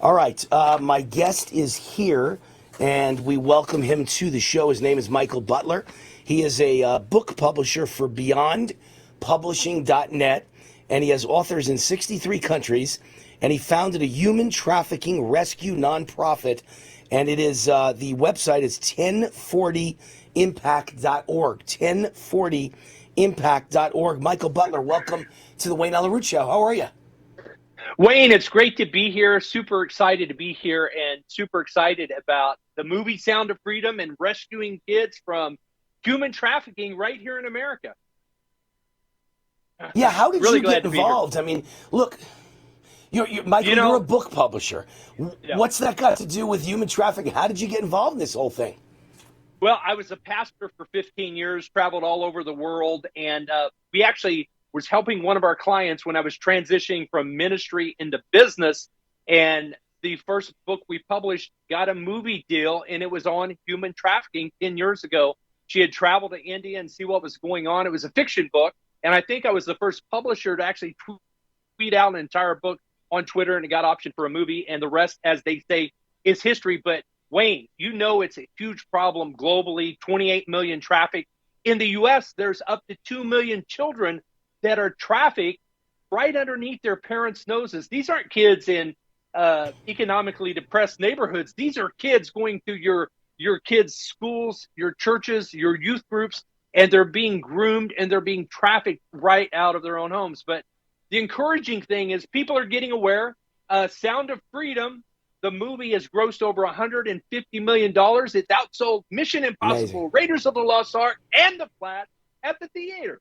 All right, my guest is here, and we welcome him to the show. His name is Michael Butler. He is a book publisher for BeyondPublishing.net, and he has authors in 63 countries, and he founded a human trafficking rescue nonprofit, and it is the website is 1040impact.org, 1040impact.org. Michael Butler, welcome to the Wayne Allyn Root Show. How are you? Wayne, it's great to be here. Super excited to be here and super excited about the movie Sound of Freedom and rescuing kids from human trafficking right here in America. Yeah, how did Really you glad get to be here. involved? I mean, look, Michael, you're a book publisher. Yeah. What's that got to do with human trafficking? How did you get involved in this whole thing? Well, I was a pastor for 15 years, traveled all over the world, and we actually was helping one of our clients when I was transitioning from ministry into business. And the first book we published got a movie deal, and it was on human trafficking 10 years ago. She had traveled to India and see what was going on. It was a fiction book. And I think I was the first publisher to actually tweet out an entire book on Twitter, and it got optioned for a movie. And the rest, as they say, is history. But Wayne, you know it's a huge problem globally, 28 million trafficked. In the U.S., there's up to 2 million children that are trafficked right underneath their parents' noses. These aren't kids in economically depressed neighborhoods. These are kids going to your kids' schools, your churches, your youth groups, and they're being groomed and they're being trafficked right out of their own homes. But the encouraging thing is people are getting aware. Sound of Freedom, the movie has grossed over $150 million. It's outsold Mission Impossible, Amazing. Raiders of the Lost Ark, and The Flat at the theater.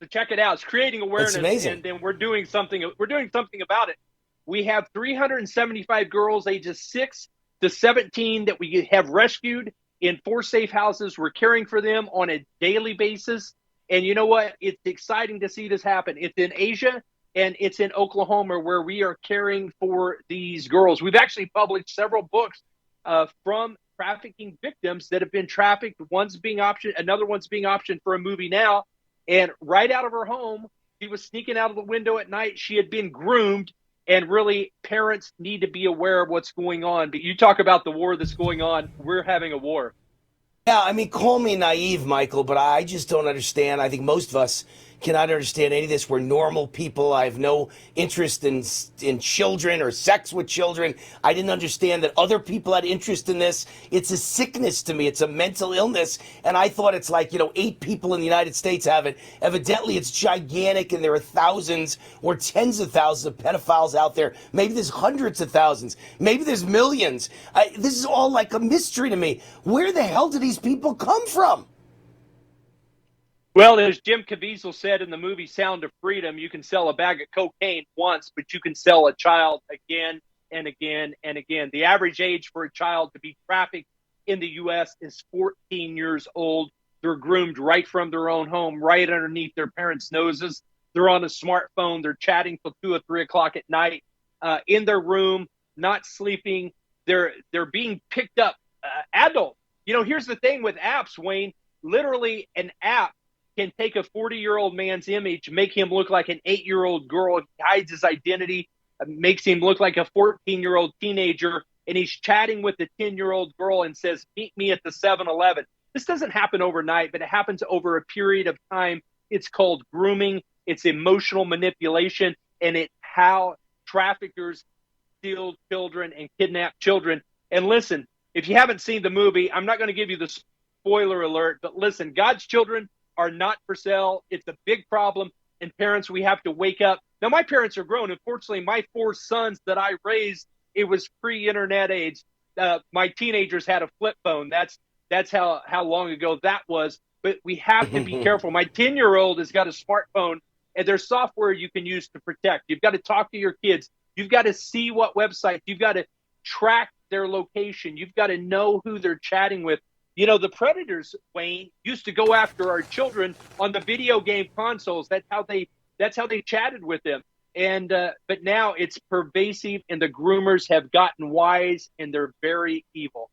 So check it out. It's creating awareness, and then we're doing something about it. We have 375 girls ages 6 to 17 that we have rescued in 4 safe houses. We're caring for them on a daily basis. And you know what? It's exciting to see this happen. It's in Asia and it's in Oklahoma where we are caring for these girls. We've actually published several books from trafficking victims that have been trafficked. One's being optioned, another one's being optioned for a movie now. And right out of her home, she was sneaking out of the window at night. She had been groomed, and really parents need to be aware of what's going on. But you talk about the war that's going on. We're having a war. Yeah, I mean, call me naive, Michael, but I just don't understand. I think most of us cannot understand any of this. We're normal people. I have no interest in children or sex with children. I didn't understand that other people had interest in this. It's a sickness to me. It's a mental illness. And I thought it's like, 8 people in the United States have it. Evidently, it's gigantic, and there are thousands or tens of thousands of pedophiles out there. Maybe there's hundreds of thousands. Maybe there's millions. This is all like a mystery to me. Where the hell do these people come from? Well, as Jim Caviezel said in the movie Sound of Freedom, you can sell a bag of cocaine once, but you can sell a child again and again and again. The average age for a child to be trafficked in the U.S. is 14 years old. They're groomed right from their own home, right underneath their parents' noses. They're on a smartphone. They're chatting till 2 or 3 o'clock at night in their room, not sleeping. They're being picked up. Adult. Here's the thing with apps, Wayne. Literally, an app can take a 40-year-old man's image, make him look like an 8-year-old girl, hides his identity, makes him look like a 14-year-old teenager, and he's chatting with the 10-year-old girl and says, meet me at the 7-Eleven. This doesn't happen overnight, but it happens over a period of time. It's called grooming. It's emotional manipulation, and it's how traffickers steal children and kidnap children. And listen, if you haven't seen the movie, I'm not going to give you the spoiler alert, but listen, God's children are not for sale. It's a big problem. And parents, we have to wake up. Now, my parents are grown. Unfortunately, my 4 sons that I raised, it was pre-internet age. My teenagers had a flip phone. That's how long ago that was. But we have to be careful. My 10-year-old has got a smartphone, and there's software you can use to protect. You've got to talk to your kids. You've got to see what websites. You've got to track their location. You've got to know who they're chatting with. The predators, Wayne, used to go after our children on the video game consoles. That's how they chatted with them. And but now it's pervasive, and the groomers have gotten wise, and they're very evil.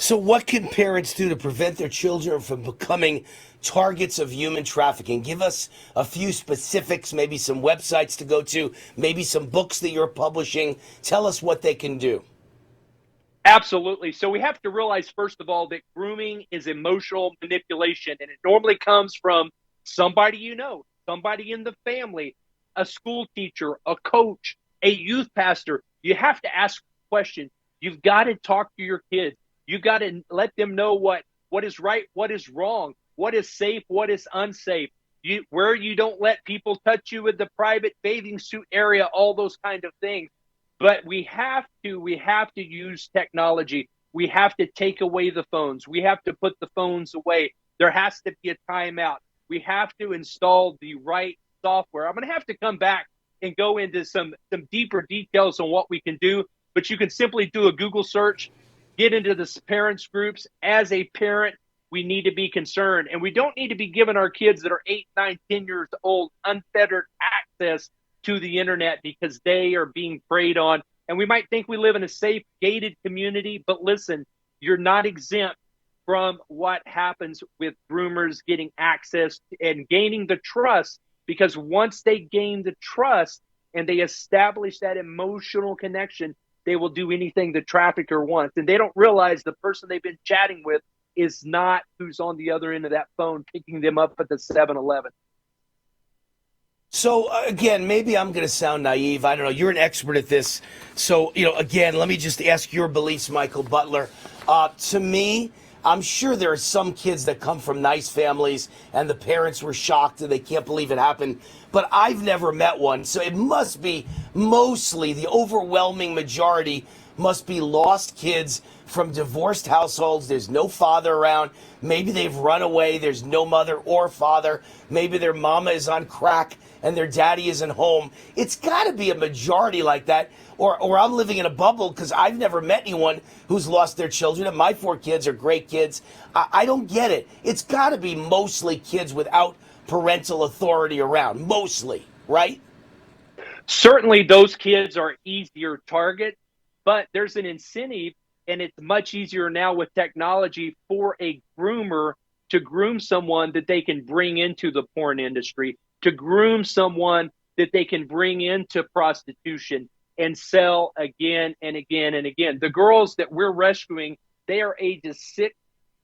So what can parents do to prevent their children from becoming targets of human trafficking? Give us a few specifics, maybe some websites to go to, maybe some books that you're publishing. Tell us what they can do. Absolutely. So we have to realize, first of all, that grooming is emotional manipulation, and it normally comes from somebody you know, somebody in the family, a school teacher, a coach, a youth pastor. You have to ask questions. You've got to talk to your kids. You got to let them know what is right, what is wrong, what is safe, what is unsafe. Where you don't let people touch you in the private bathing suit area, all those kind of things. But we have to use technology. We have to take away the phones. We have to put the phones away. There has to be a timeout. We have to install the right software. I'm going to have to come back and go into some deeper details on what we can do. But you can simply do a Google search, get into the parents groups. As a parent, we need to be concerned. And we don't need to be giving our kids that are 8, 9, 10 years old unfettered access to the internet because they are being preyed on. And we might think we live in a safe, gated community, but listen, you're not exempt from what happens with groomers getting access and gaining the trust, because once they gain the trust and they establish that emotional connection, they will do anything the trafficker wants. And they don't realize the person they've been chatting with is not who's on the other end of that phone picking them up at the 7-Eleven. So, again, maybe I'm going to sound naive. I don't know. You're an expert at this. So, again, let me just ask your beliefs, Michael Butler. To me, I'm sure there are some kids that come from nice families and the parents were shocked and they can't believe it happened. But I've never met one. So it must be mostly, the overwhelming majority must be lost kids from divorced households. There's no father around. Maybe they've run away. There's no mother or father. Maybe their mama is on crack and their daddy isn't home. It's got to be a majority like that. Or I'm living in a bubble because I've never met anyone who's lost their children. And my 4 kids are great kids. I don't get it. It's got to be mostly kids without parental authority around. Mostly, right? Certainly those kids are easier target, but there's an incentive, and it's much easier now with technology for a groomer to groom someone that they can bring into the porn industry, to groom someone that they can bring into prostitution and sell again and again and again. The girls that we're rescuing, they are ages 6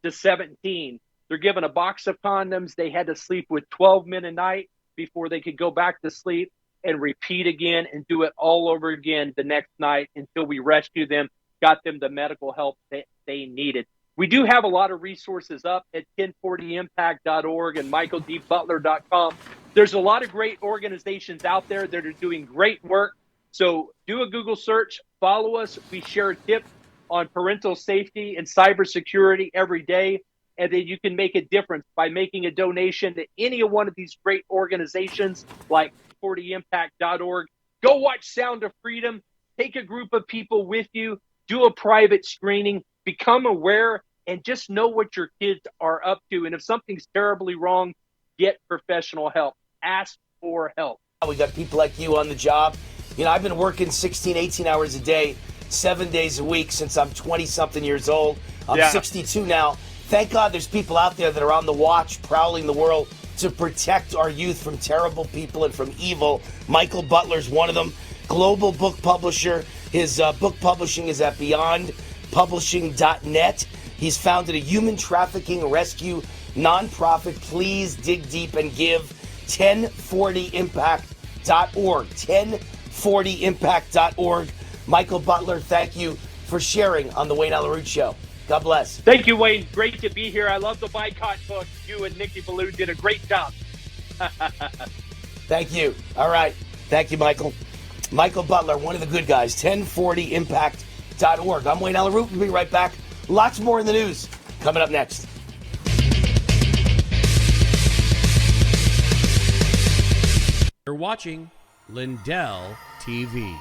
to 17. They're given a box of condoms. They had to sleep with 12 men a night before they could go back to sleep and repeat again and do it all over again the next night until we rescue them, got them the medical help that they needed. We do have a lot of resources up at 1040impact.org and michaeldbutler.com. There's a lot of great organizations out there that are doing great work. So do a Google search, follow us. We share tips on parental safety and cybersecurity every day. And then you can make a difference by making a donation to any one of these great organizations like 1040impact.org. Go watch Sound of Freedom. Take a group of people with you. Do a private screening. Become aware and just know what your kids are up to. And if something's terribly wrong, get professional help. Ask for help. We got people like you on the job. I've been working 16, 18 hours a day, 7 days a week since I'm 20-something years old. I'm 62 now. Thank God there's people out there that are on the watch, prowling the world to protect our youth from terrible people and from evil. Michael Butler's one of them. Global book publisher. His book publishing is at beyondpublishing.net. He's founded a human trafficking rescue nonprofit. Please dig deep and give. 1040impact.org. 1040impact.org. Michael Butler, thank you for sharing on the Wayne Allyn Root Show. God bless. Thank you, Wayne. Great to be here. I love the boycott book. You and Nikki Ballou did a great job. Thank you. All right. Thank you, Michael. Michael Butler, one of the good guys. 1040impact.org. I'm Wayne Allyn Root. We'll be right back. Lots more in the news coming up next. You're watching Lindell TV.